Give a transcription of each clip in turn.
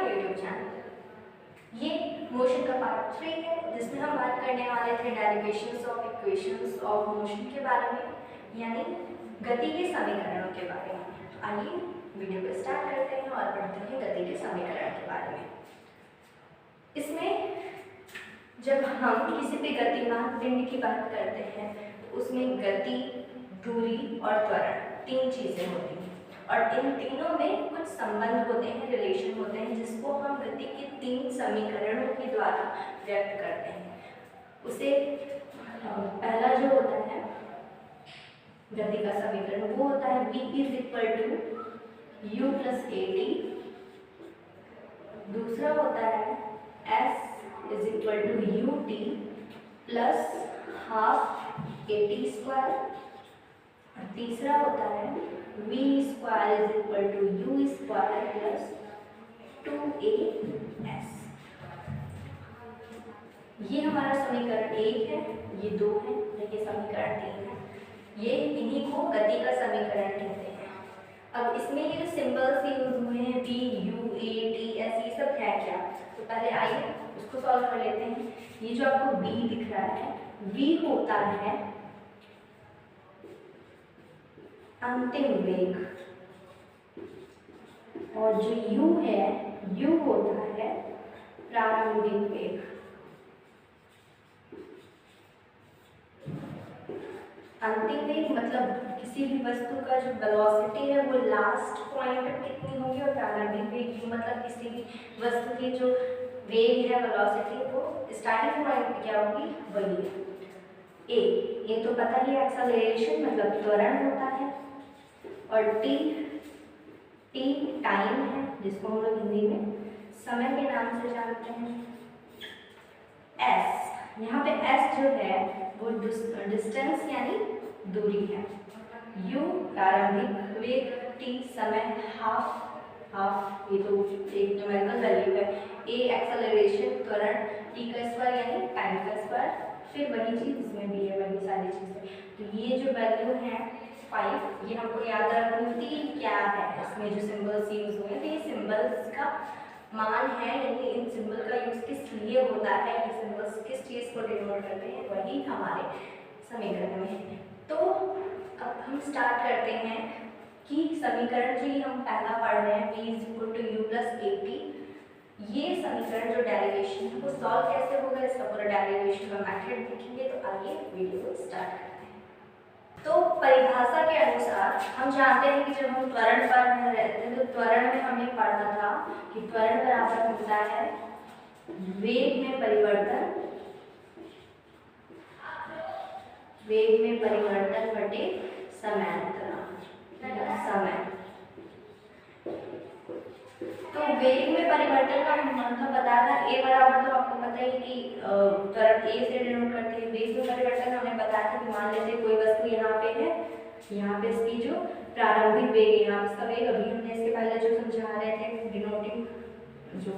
YouTube channel. ये motion का part 3 है, जिसमें हम बात करने वाले थे derivations of equations of motion के बारे में, यानी गति के समीकरणों के बारे में। तो आइए वीडियो को स्टार्ट करते हैं और पढ़ते हैं गति के समीकरण के बारे में। इसमें जब हम किसी भी गतिमान पिंड की बात करते हैं तो उसमें गति, दूरी और त्वरण 3 चीजें होती हैं, और इन तीनों में कुछ संबंध होते हैं, रिलेशन होते हैं, जिसको हम गति के 3 समीकरणों के द्वारा व्यक्त करते हैं। उसे पहला जो होता है गति का समीकरण वो होता है v = u + at। दूसरा होता है s = ut + ½ at²। और तीसरा होता है v² = u² + 2as। ये हमारा समीकरण 1 है, ये 2 है, ये समीकरण 3 है। ये इन्हीं को गति का समीकरण कहते हैं। अब इसमें ये जो सिंबल्स यूज हुए हैं v, u, a, t, s, ये सब है क्या? तो पहले आइए उसको सॉल्व कर लेते हैं। ये जो आपको v दिख रहा है, v होता है अंतिम वेग, और जो u है, u होता है प्रारंभिक वेग। अंतिम वेग मतलब किसी भी वस्तु का जो वेलोसिटी है वो लास्ट पॉइंट पे कितनी होगी, और प्रारंभिक वेग मतलब किसी भी वस्तु की जो वेग है, वेलोसिटी, वो स्टार्टिंग पॉइंट पे क्या होगी, वही है। ये तो पता ही, एक्सेलरेशन मतलब त्वरण होता है, और टी टाइम है, जिसको हम लोग हिंदी में समय के नाम से जानते हैं। एस, यहाँ पे एस जो है वो डिस्टेंस यानी दूरी है। यू प्रारंभिक वेग, टी समय, हाफ ये तो एक न्यूमेरिकल वैल्यू है, ए एक्सेलरेशन त्वरण, टी का स्क्वायर यानी टाइम का स्क्वायर, फिर वही चीज इसमें भी है, वही सारी चीजें। तो ये जो वैल्यू है 5, ये हमको याद रखनी थी क्या है। इसमें जो सिंबल्स यूज हुए थे, ये सिंबल्स का मान है, यानी इन सिंबल का यूज किस लिए होता है, ये सिंबल्स किस चीज को डिनोट करते हैं, वही हमारे समीकरण में है। तो अब हम स्टार्ट करते हैं कि समीकरण जो हम पहला पढ़ रहे हैं v = u + at, ये समीकरण जो डेरिवेशन है वो सॉल्व कैसे होगा, इसका पूरा डेरिवेशन का मेथड देखेंगे। तो आइए वीडियो को स्टार्ट करते हैं। तो परिभाषा के अनुसार हम जानते हैं कि जब हम त्वरण पर रहते हैं तो त्वरण में हमने पढ़ा था कि त्वरण बराबर होता है वेग में परिवर्तन बटे समांतराल समय। तो वेग में परिवर्तन का मतलब बताया था, a बराबर, तो आपको पता ही कि त्वरण a से डिनोट करते हैं। वेग में परिवर्तन हमने बताया था कि मान लेते कोई वस्तु यहाँ पे है, यहाँ पे इसकी जो प्रारंभिक वेग है, यहाँ इसका वेग, अभी हमने इसके पहले जो समझा रहे थे डिनोटिंग जो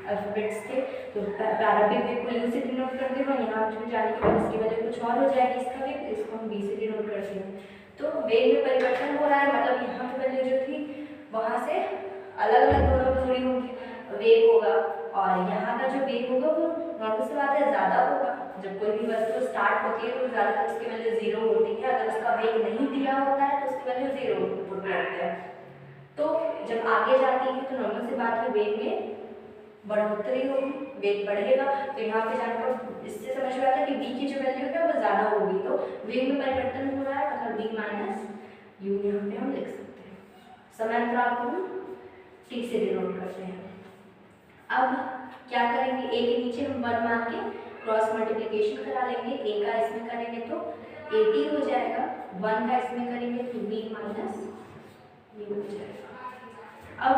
अल्फाबेट्स थे, तो प्रारंभिक वेग को u से डिनोट करते हैं, यहाँ पे जाने के बाद इसकी वजह कुछ और हो जाएगी इसका वेग, इसको हम v से डिनोट करते हैं। तो वेग में परिवर्तन हो रहा है, मतलब यहाँ पे वैल्यू जो थी वहाँ से अलग अलग दोनों दूरी होगी, वेग होगा, और यहाँ का जो वेग होगा वो नॉर्मल सी बात है ज़्यादा होगा। जब कोई भी वस्तु स्टार्ट होती है तो ज़्यादातर उसकी वैल्यू 0 होती है, अगर उसका वेग नहीं दिया होता है तो उसकी वैल्यू 0 पुट करते हैं। तो जब आगे जाती है तो नॉर्मल सी बात है वेग में बढ़ोतरी होगी, वेग बढ़ेगा, तो यहाँ पे जाने पर इससे समझ में आता है कि v की जो वैल्यू है वो ज़्यादा होगी, तो वेग में परिवर्तन हो रहा है, मतलब v - u यहाँ पे हम लिख सकते हैं। समांतराल को हम t से डिनोट करते हैं। अब क्या करेंगे, a के नीचे हम 1 मान के क्रॉस मल्टीप्लिकेशन करा लेंगे। a का इसमें करेंगे तो at हो जाएगा, 1 का इसमें करेंगे तो v - u हो जाएगा। अब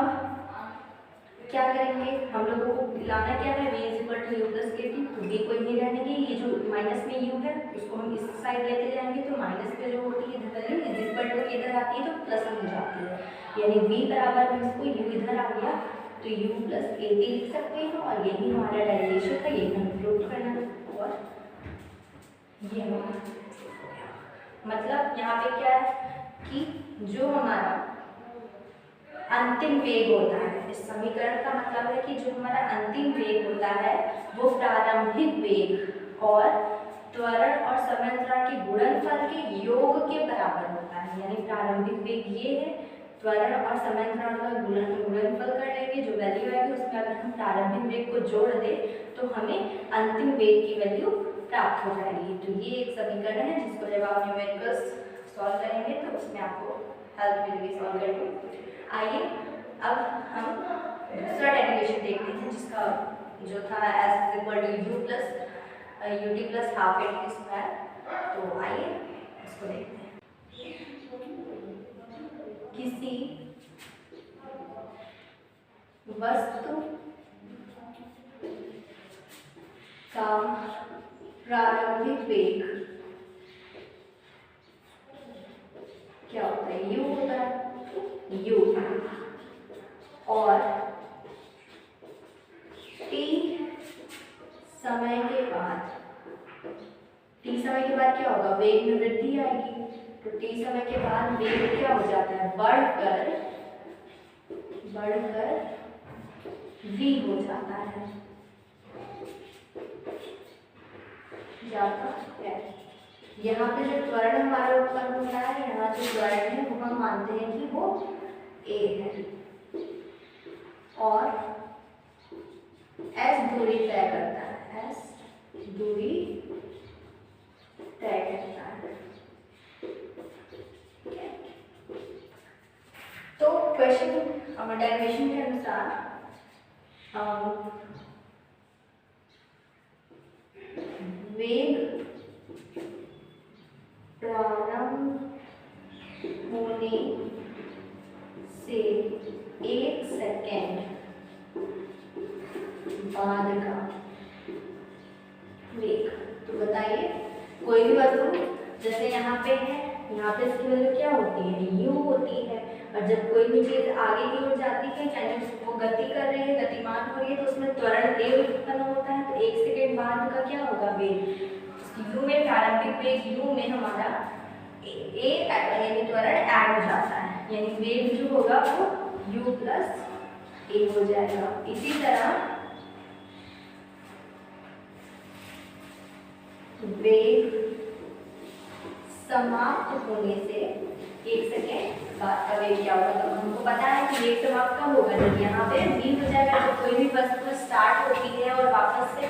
क्या करेंगे, हम लोगों को लाना क्या है, v = u + at, तो v को यहीं रहने देंगे, ये जो माइनस में u है उसको हम इस साइड लेते जाएंगे, तो माइनस पे जो होती है वैल्यू = इधर आती है तो प्लस में हो जाती है, यानी v बराबर हम इसको u इधर आ गया तो u + at लिख सकते हैं, और यही हमारा डेरिवेशन का, यही हमें प्रूव करना है। और ये हमारा मतलब यहाँ पे क्या है कि जो हमारा अंतिम वेग होता है। इस समीकरण का मतलब है कि जो हमारा अंतिम वेग होता है वो प्रारंभिक वेग और त्वरण और समयांतराल के गुणनफल के योग के बराबर होता है। यानी प्रारंभिक वेग ये है, त्वरण और समयांतराल का गुणनफल कर लेंगे, जो वैल्यू आएगी उसमें अगर हम प्रारंभिक वेग को जोड़ दें तो हमें अंतिम वेग की वैल्यू प्राप्त हो जाएगी। तो ये एक समीकरण है जिसको जब आप न्यूमेरिकल्स सॉल्व करेंगे तो उसमें आपको हेल्प मिलेगी सॉल्व करने में। आइए अब हम दूसरा डेरिवेशन देखते हैं जिसका जो था s is equal to u plus ut plus half a t square. तो आइए इसको देखते हैं। किसी वस्तु का प्रारंभिक वेग क्या होता है, u होता है, u और t समय के बाद क्या होगा, वेग में वृद्धि आएगी। तो t समय के बाद वेग क्या हो जाता है, बढ़कर v हो जाता है, यहाँ पे जो त्वरण हमारा उत्पन्न होता है, यहाँ जो त्वरण है वो हम मानते हैं कि वो a है और s दूरी तय करता है, s दूरी तय करता है। तो क्वेश्चन डेरिवेशन के अनुसार वेग प्रारंभ होने से 1 सेकेंड बाद का वेग। तो बताइए कोई भी वस्तु जैसे यहाँ पे है, यहाँ पे इसकी वैल्यू क्या होती है, u होती है, और जब कोई भी चीज आगे की ओर जाती है यानी वो गति कर रही है, गतिमान हो रही है, तो उसमें त्वरण a उत्पन्न होता है। तो 1 सेकेंड बाद का क्या होगा, वेग u में प्रारंभिक वेग u में हमारा a यानी त्वरण ऐड हो जाता है, यानी वेग जो होगा वो u प्लस a हो जाएगा। इसी तरह वेग समाप्त होने से 1 सेकेंड बाद का वेग क्या होगा। तो हमको पता है कि वेग समाप्त कब होगा, जब यहाँ पे v हो जाएगा। जब कोई भी वस्तु स्टार्ट होती है और वापस से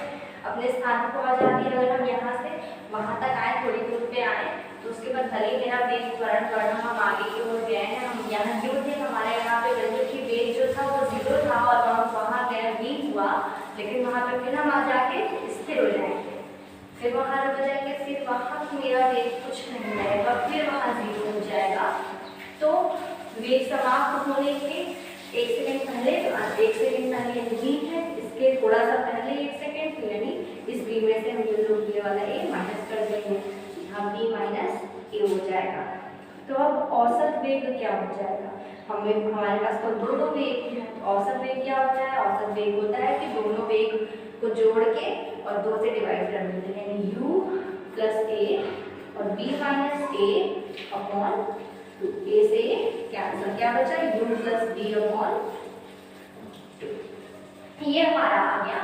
अपने स्थान पर आ जाती है, अगर हम यहाँ से वहाँ तक आए, थोड़ी दूर पे आए, तो उसके बाद भले ही मेरा वेग त्वरण बढ़ना, हम आगे की ओर गए हैं, हम यहाँ क्यों थे, हमारे यहाँ पे वैल्यू की वेग जो था वो 0 था और हम वहाँ गए v हुआ, लेकिन वहाँ पे फिर हम आ जाके स्थिर हो जाएंगे, फिर वहाँ रुक जाएंगे, फिर वहाँ मेरा वेग कुछ नहीं रहेगा, फिर वहाँ 0 हो जाएगा। तो वेग समाप्त होने के 1 सेकेंड पहले, तो 1 सेकेंड पहले v है, इसके थोड़ा सा पहले 1 सेकेंड, तो यानी इस v में से हम ये जो ये वाला a माइनस कर देंगे, हम v माइनस a हो जाएगा। तो अब औसत वेग क्या हो जाएगा, हमारे पास तो दोनों वेग है, तो औसत वेग क्या होता है, औसत वेग होता है कि दोनों वेग को जोड़ के और 2 से डिवाइड कर देते हैं, यानी u प्लस a और v minus a upon a से कैंसिल, क्या बचा, u प्लस v अपॉन 2। ये हमारा आ गया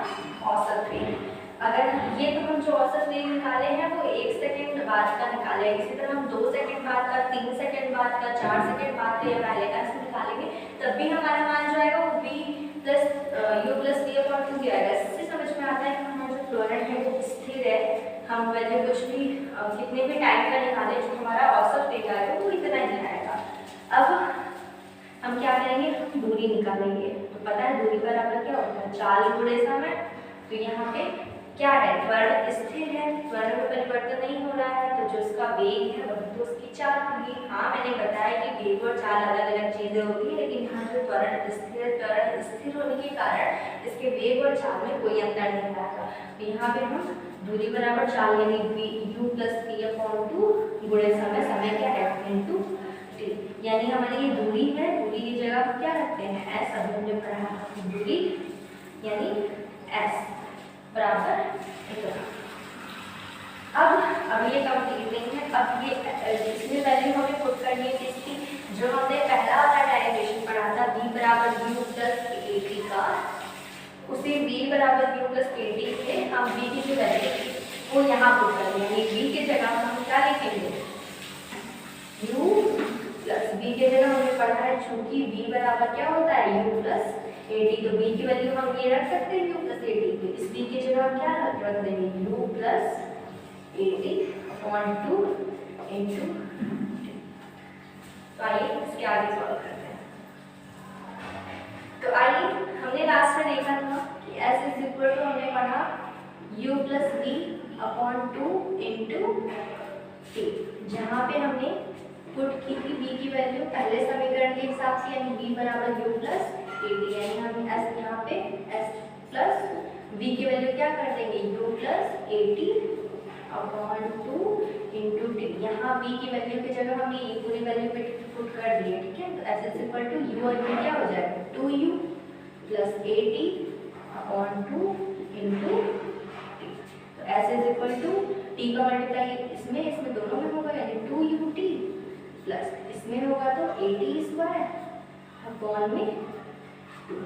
औसत वेग। अगर ये तो हम जो औसत वेग निकाले हैं वो 1 सेकेंड बाद का निकाले, इसी तरह हम 2 सेकेंड बाद का, 3 सेकेंड बाद का, 4 सेकेंड बाद का या पहले का इसमें निकालेंगे, तब भी हमारा मान जो आएगा वो v plus u plus v upon 2 आएगा। इससे समझ में आता है कि हमारा जो त्वरण है वो स्थिर है, हम वैल्यू कुछ भी कितने भी टाइम का निकाले, जो हमारा औसत वेग आएगा वो इतना ही आएगा। अब हम क्या करेंगे, हम दूरी निकालेंगे। तो पता है दूरी बराबर क्या होता है, चाल गुणे समय। तो यहाँ पे क्या है, त्वरण स्थिर है, त्वरण में परिवर्तन नहीं हो रहा है, तो जो इसका वेग है वही तो उसकी चाल होगी। हाँ मैंने बताया कि वेग और चाल अलग अलग चीजें होगी, लेकिन यहाँ जो त्वरण स्थिर होने के कारण इसके वेग और चाल में कोई अंतर नहीं आएगा। तो यहाँ पे हम दूरी बराबर चाल यानी u प्लस p अपॉन 2 गुणे समय, समय क्या है इनटू t, यानी हमारी ये दूरी है, दूरी की जगह हम क्या रखते हैं s, अभी हमने पढ़ा दूरी यानी s बराबर इतना। अब ये कंप्लीट नहीं है, अब ये इसमें वैल्यू हमें पुट करनी है इसकी, जो हमने पहला वाला डेरिवेशन पढ़ा था v बराबर u प्लस ए टी का उसे v बराबर u प्लस ए टी से हम v की जो वैल्यू वो यहाँ पुट कर देंगे। v की जगह हम क्या लिखेंगे u प्लस v के जगह हमने पढ़ा है चूंकि v बराबर क्या होता है u प्लस ए टी, तो v की वैल्यू हम ये रख सकते हैं u प्लस ए टी, तो इस v की जगह हम क्या रख देंगे u plus a t upon 2 into. तो आइए इसके आगे सॉल्व करते हैं। तो आइए हमने लास्ट में देखा था कि s इज इक्वल टू हमने पढ़ा u plus v upon 2 into t, जहाँ पे हमने पुट की थी v की वैल्यू पहले समीकरण के हिसाब से यानी v बराबर u प्लस ए टी, यानी हम s यहाँ पे s प्लस v की वैल्यू क्या कर देंगे u plus a t upon 2 into T. यहाँ v की वैल्यू की जगह हमने ये पूरी वैल्यू पे पुट कर दी है, ठीक है। तो s is equal to u और v क्या हो जाएगा 2u plus a t upon 2 into t. तो s is equal to t का मल्टीप्लाई इसमें दोनों में होगा यानी 2ut प्लस इसमें होगा तो ए टी स्क्वायर अपॉन में 2।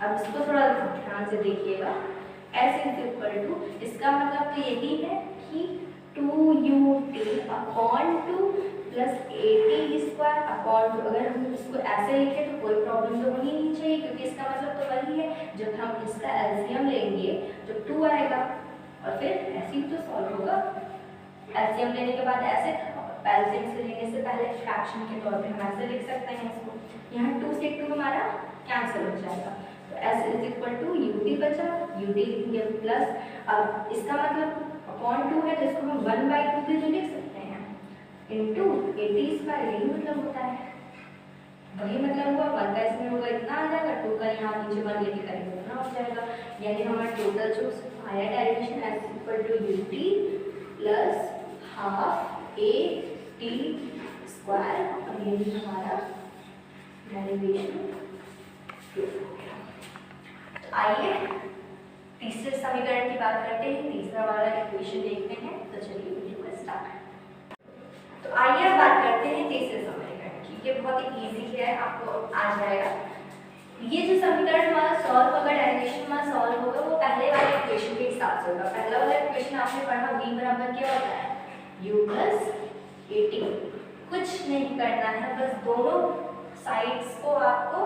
अब इसको थोड़ा ध्यान से देखिएगा, s इज इक्वल टू इसका मतलब तो यही है कि 2ut upon 2 plus a t square upon 2। अगर हम इसको ऐसे लिखें तो कोई प्रॉब्लम तो होनी नहीं चाहिए, क्योंकि इसका मतलब तो वही है। जब हम इसका एलसीएम लेंगे जब 2 आएगा और फिर ऐसे ही तो सॉल्व होगा। एलसीएम लेने के बाद ऐसे, एलसीएम से लेने से पहले फ्रैक्शन के तौर पे हम ऐसे लिख सकते हैं इसको। यहाँ 2 से 2 हमारा कैंसिल हो जाएगा, तो s is equal to ut बचा, ut लिखेंगे प्लस, अब इसका मतलब अपॉन 2 है तो इसको हम 1/2 भी तो लिख सकते हैं इंटू ए टी स्क्वायर, यही मतलब होता है। वही मतलब हुआ 1 का इसमें होगा इतना आ जाएगा, 2 का यहाँ नीचे 1 लेके करेंगे उतना हो जाएगा, यानी हमारा टोटल जो आया derivation s equal to ut plus half a t square, और ये हमारा डेरिवेशन। आइए तीसरे समीकरण की बात करते हैं, तीसरा वाला इक्वेशन देखते हैं। तो चलिए वीडियो को स्टार्ट। तो आइए अब बात करते हैं तीसरे समीकरण की। ये बहुत ही इजी है, आपको आ जाएगा। ये जो समीकरण हमारा सॉल्व होगा, डेरिवेशन हमारा सॉल्व होगा, वो पहले वाले इक्वेशन के हिसाब से होगा। पहला वाला इक्वेशन आपने पढ़ा v बराबर क्या होता है u प्लस ए टी। कुछ नहीं करना है, बस दोनों साइड्स को आपको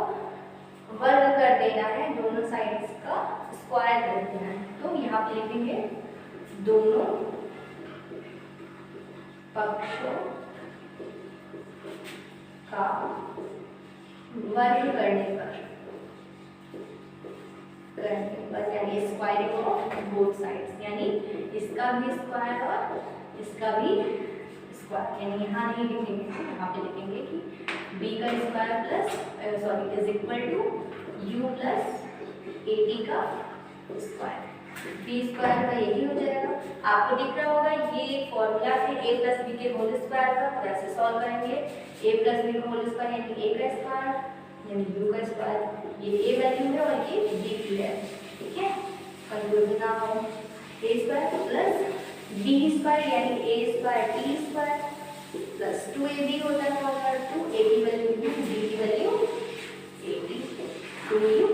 वर्ग कर देना है, दोनों साइड्स का स्क्वायर कर देना है। तो यहाँ पे लिखेंगे दोनों पक्षों का वर्ग करने पर यानी स्क्वायरिंग ऑफ बोथ साइड्स, यानी इसका भी स्क्वायर और इसका भी स्क्वायर, यानी यहाँ नहीं लिखेंगे, यहाँ पे लिखेंगे कि b का square plus sorry is equal to u plus a t का स्क्वायर। b स्क्वायर का यही हो जाएगा, आपको दिख रहा होगा ये एक फॉर्मूला है a प्लस बी के होल स्क्वायर का। तो ऐसे सॉल्व करेंगे a प्लस बी का होल स्क्वायर यानी a का स्क्वायर यानी u का स्क्वायर, ये a वैल्यू है और ये b की है, ठीक है, कंफ्यूजन ना हो। a square plus b square यानी a square t square plus 2ab होता है और 2 a की वैल्यू u, b की वैल्यू a t 2u।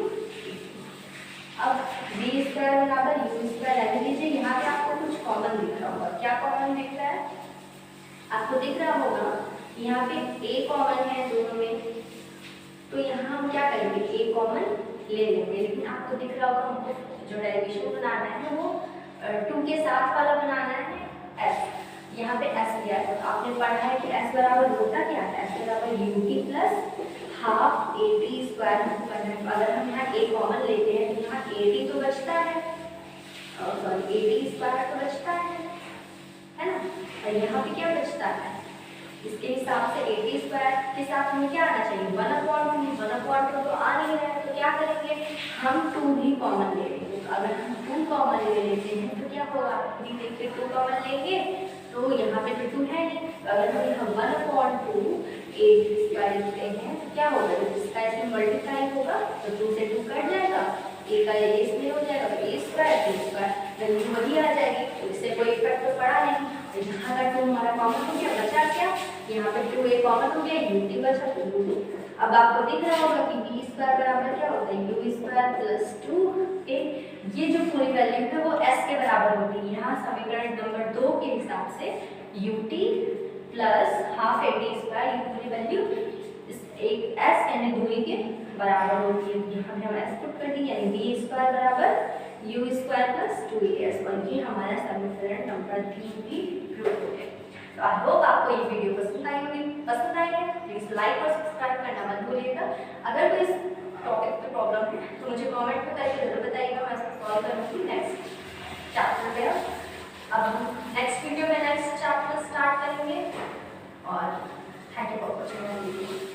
अब b स्क्वायर बराबर u स्क्वायर रख लीजिए। यहाँ पे आपको कुछ कॉमन दिख रहा होगा, क्या कॉमन दिख रहा है आपको दिख रहा होगा, यहाँ पे a कॉमन है दोनों में, तो यहाँ हम क्या करेंगे a कॉमन ले लेंगे। लेकिन आपको दिख रहा होगा हमको जो डेरिवेशन बनाना है वो 2 के साथ वाला बनाना है s, यहाँ पे s लिया है। तो आपने पढ़ा है कि s बराबर होता क्या है, s बराबर ut plus half a t square हमको करना है। अगर हम यहाँ a कॉमन लेते हैं तो यहाँ a टी तो बचता है और सॉरी ए टी स्क्वायर तो बचता है ना, और यहाँ पे क्या बचता है, इसके हिसाब से ए टी स्क्वायर के साथ हमें क्या आना चाहिए 1/2 तो आ नहीं रहा है, तो क्या करेंगे हम 2 भी कॉमन ले लेंगे। तो अगर हम 2 कॉमन ले लेते हैं तो क्या होगा, पूरी देखिए 2 कॉमन लेंगे तो यहाँ पे तो 2 है नहीं, तो अगर हम 1/2 ए स्क्वायर लिखते हैं तो क्या होगा, जब इसका इसमें मल्टीप्लाई होगा तो 2 से 2 कट जाएगा, ए का ए इसमें हो जाएगा, तो ए स्क्वायर बी स्क्वायर वैल्यू वही आ जाएगी, तो इससे कोई इफेक्ट तो पड़ा नहीं। तो यहाँ का 2 हमारा कॉमन हो गया, बचा क्या यहाँ पे 2a कॉमन हो गया, ut बचा तो ut। अब आपको दिख रहा होगा कि b स्क्वायर बराबर क्या होता है, u स्क्वायर प्लस 2a। ये जो पूरी वैल्यू है वो s के बराबर होती है। यहाँ समीकरण नंबर 2 के हिसाब से ut plus half ad square, ये पूरी वैल्यू एक s यानी दूरी के बराबर होती है। यहाँ पे हम s पुट कर दी, यानी b स्क्वायर बराबर u स्क्वायर प्लस 2as1। ये हमारा समीकरण नंबर 3 की प्रूफ हो गया। तो आई होप आपको ये वीडियो पसंद आई होगी। पसंद आई है प्लीज लाइक और सब्सक्राइब करना मत भूलिएगा। अगर कोई इस टॉपिक पे प्रॉब्लम है तो मुझे कमेंट में करके जरूर बताइएगा, मैं इसको सॉल्व करूँगी नेक्स्ट चैप्टर में। अब हम नेक्स्ट वीडियो में नेक्स्ट चैप्टर स्टार्ट करेंगे और थैंक यू फॉर वॉचिंग।